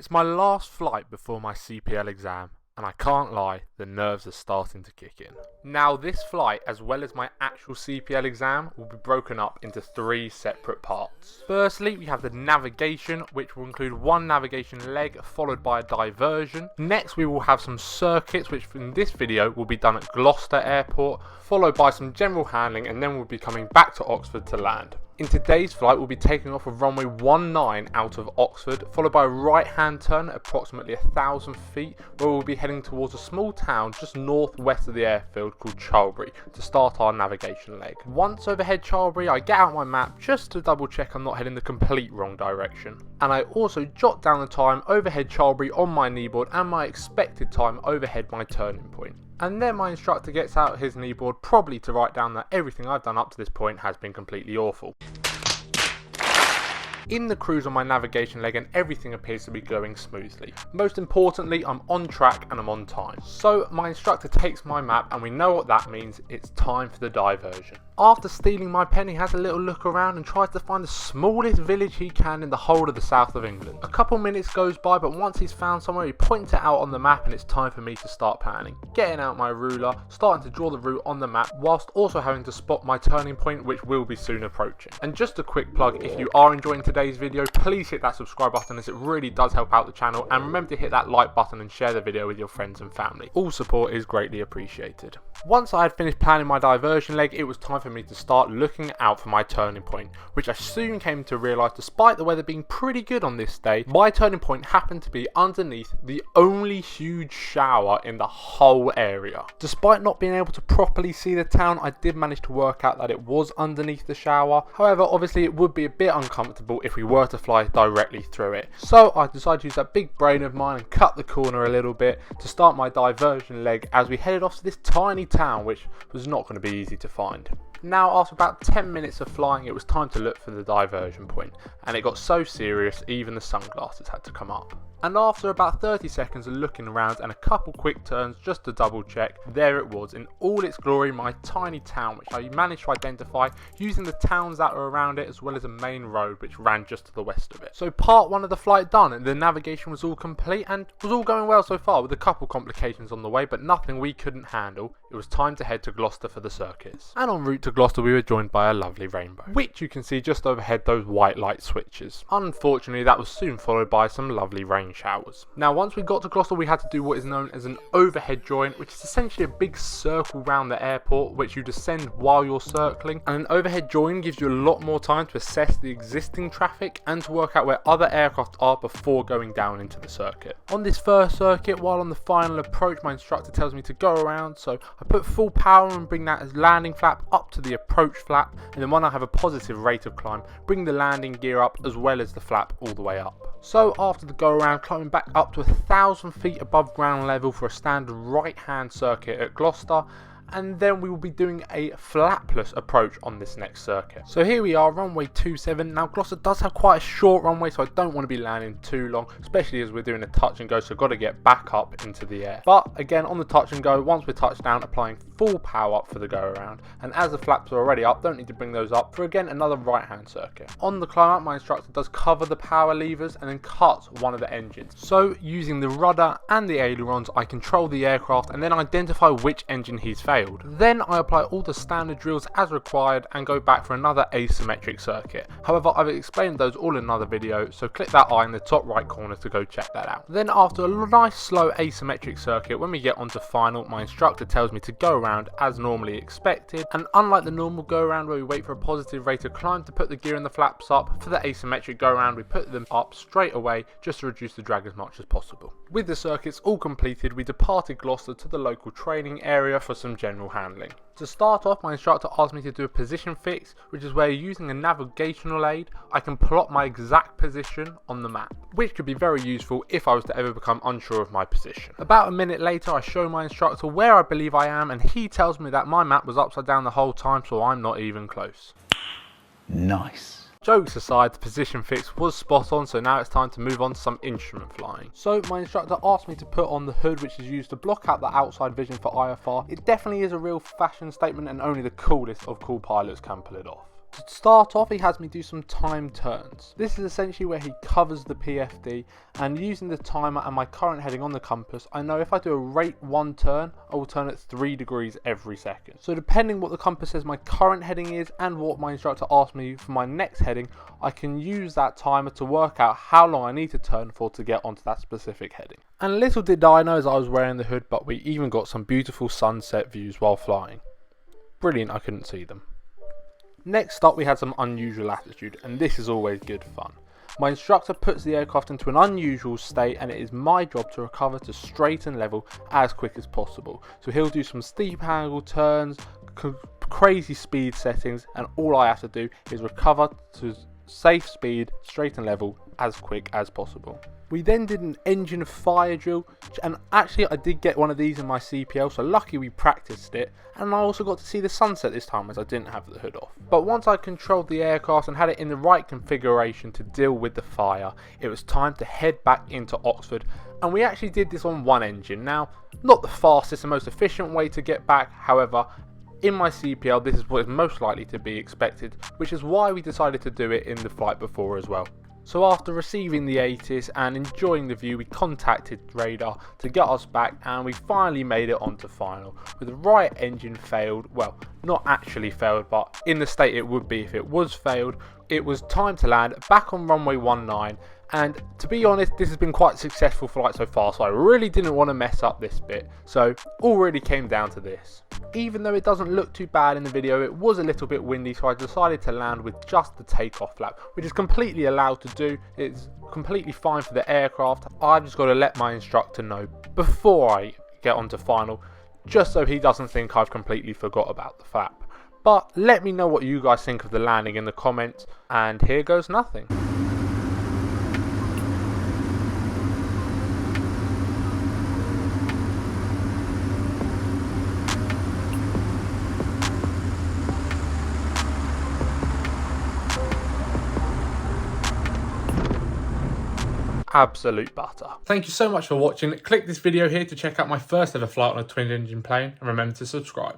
It's my last flight before my CPL exam, and I can't lie, the nerves are starting to kick in. Now this flight, as well as my actual CPL exam, will be broken up into 3 separate parts. Firstly, we have the navigation, which will include one navigation leg followed by a diversion. Next, we will have some circuits, which in this video will be done at Gloucester Airport, followed by some general handling, and then we'll be coming back to Oxford to land. In today's flight, we'll be taking off of runway 19 out of Oxford, followed by a right-hand turn at approximately 1,000 feet, where we'll be heading towards a small town just northwest of the airfield called Charlbury to start our navigation leg. Once overhead Charlbury, I get out my map just to double check I'm not heading the complete wrong direction. And I also jot down the time overhead Charlbury on my kneeboard and my expected time overhead my turning point. And then my instructor gets out his kneeboard, probably to write down that everything I've done up to this point has been completely awful. In the cruise on my navigation leg, and everything appears to be going smoothly. Most importantly, I'm on track and I'm on time. So my instructor takes my map, and we know what that means. It's time for the diversion. After stealing my pen, he has a little look around and tries to find the smallest village he can in the whole of the south of England. A couple minutes goes by, but once he's found somewhere, he points it out on the map, and it's time for me to start planning. Getting out my ruler, starting to draw the route on the map, whilst also having to spot my turning point, which will be soon approaching. And just a quick plug, if you are enjoying today's video, please hit that subscribe button, as it really does help out the channel, and remember to hit that like button and share the video with your friends and family. All support is greatly appreciated. Once I had finished planning my diversion leg, it was time for me to start looking out for my turning point, which I soon came to realise, despite the weather being pretty good on this day, my turning point happened to be underneath the only huge shower in the whole area. Despite not being able to properly see the town, I did manage to work out that it was underneath the shower. However, obviously it would be a bit uncomfortable if we were to fly directly through it. So I decided to use that big brain of mine and cut the corner a little bit to start my diversion leg as we headed off to this tiny town, which was not going to be easy to find. Now, after about 10 minutes of flying, it was time to look for the diversion point, and it got so serious even the sunglasses had to come up. And after about 30 seconds of looking around and a couple quick turns just to double check, there it was in all its glory, my tiny town, which I managed to identify using the towns that were around it, as well as a main road which ran just to the west of it. So part 1 of the flight done, and the navigation was all complete and was all going well so far, with a couple complications on the way, but nothing we couldn't handle. It was time to head to Gloucester for the circuits. And en route to Gloucester, we were joined by a lovely rainbow, which you can see just overhead those white light switches. Unfortunately, that was soon followed by some lovely rain showers. Now, once we got to Gloucester, we had to do what is known as an overhead join, which is essentially a big circle around the airport, which you descend while you're circling. And an overhead join gives you a lot more time to assess the existing traffic and to work out where other aircraft are before going down into the circuit. On this first circuit, while on the final approach, my instructor tells me to go around, so I put full power and bring that as landing flap up to the approach flap, and then when I have a positive rate of climb, bring the landing gear up as well as the flap all the way up. So after the go around, climbing back up to 1,000 feet above ground level for a standard right hand circuit at Gloucester, and then we will be doing a flapless approach on this next circuit. So here we are, runway 27. Now Gloucester does have quite a short runway, so I don't want to be landing too long, especially as we're doing a touch and go, so I've got to get back up into the air. But again, on the touch and go, once we're touched down, applying full power up for the go around, and as the flaps are already up, don't need to bring those up for again another right hand circuit. On the climb up, my instructor does cover the power levers and then cuts one of the engines. So using the rudder and the ailerons, I control the aircraft and then identify which engine he's failed. Then I apply all the standard drills as required and go back for another asymmetric circuit. However, I've explained those all in another video, so click that eye in the top right corner to go check that out. Then after a nice slow asymmetric circuit, when we get onto final, my instructor tells me to go around as normally expected, and unlike the normal go around where we wait for a positive rate of climb to put the gear and the flaps up, for the asymmetric go around we put them up straight away just to reduce the drag as much as possible. With the circuits all completed, we departed Gloucester to the local training area for some general handling. To start off, my instructor asked me to do a position fix, which is where using a navigational aid, I can plot my exact position on the map, which could be very useful if I was to ever become unsure of my position. About a minute later, I show my instructor where I believe I am, and he tells me that my map was upside down the whole time, so I'm not even close. Nice. Jokes aside, the position fix was spot on, so now it's time to move on to some instrument flying. So my instructor asked me to put on the hood, which is used to block out the outside vision for IFR. It definitely is a real fashion statement, and only the coolest of cool pilots can pull it off. To start off, he has me do some timed turns. This is essentially where he covers the PFD, and using the timer and my current heading on the compass, I know if I do a rate 1 turn, I will turn at 3 degrees every second. So depending what the compass says my current heading is and what my instructor asked me for my next heading, I can use that timer to work out how long I need to turn for to get onto that specific heading. And little did I know as I was wearing the hood, but we even got some beautiful sunset views while flying. Brilliant, I couldn't see them. Next up, we had some unusual attitude, and this is always good fun. My instructor puts the aircraft into an unusual state, and it is my job to recover to straight and level as quick as possible. So he'll do some steep angle turns, crazy speed settings, and all I have to do is recover to safe speed, straight and level, as quick as possible. We then did an engine fire drill, and actually I did get one of these in my CPL, so lucky we practiced it, and I also got to see the sunset this time as I didn't have the hood off. But once I controlled the aircraft and had it in the right configuration to deal with the fire, it was time to head back into Oxford, and we actually did this on one engine. Now, not the fastest and most efficient way to get back, however, in my CPL this is what is most likely to be expected, which is why we decided to do it in the flight before as well. So after receiving the 80s and enjoying the view, we contacted radar to get us back, and we finally made it onto final. With the right engine failed, well, not actually failed, but in the state it would be if it was failed, it was time to land back on runway 19, and to be honest, this has been quite a successful flight so far, so I really didn't want to mess up this bit, so all really came down to this. Even though it doesn't look too bad in the video, it was a little bit windy, so I decided to land with just the takeoff flap, which is completely allowed to do. It's completely fine for the aircraft. I've just got to let my instructor know before I get onto final, just so he doesn't think I've completely forgot about the flap. But let me know what you guys think of the landing in the comments, and here goes nothing. Absolute butter. Thank you so much for watching. Click this video here to check out my first ever flight on a twin engine plane, and remember to subscribe.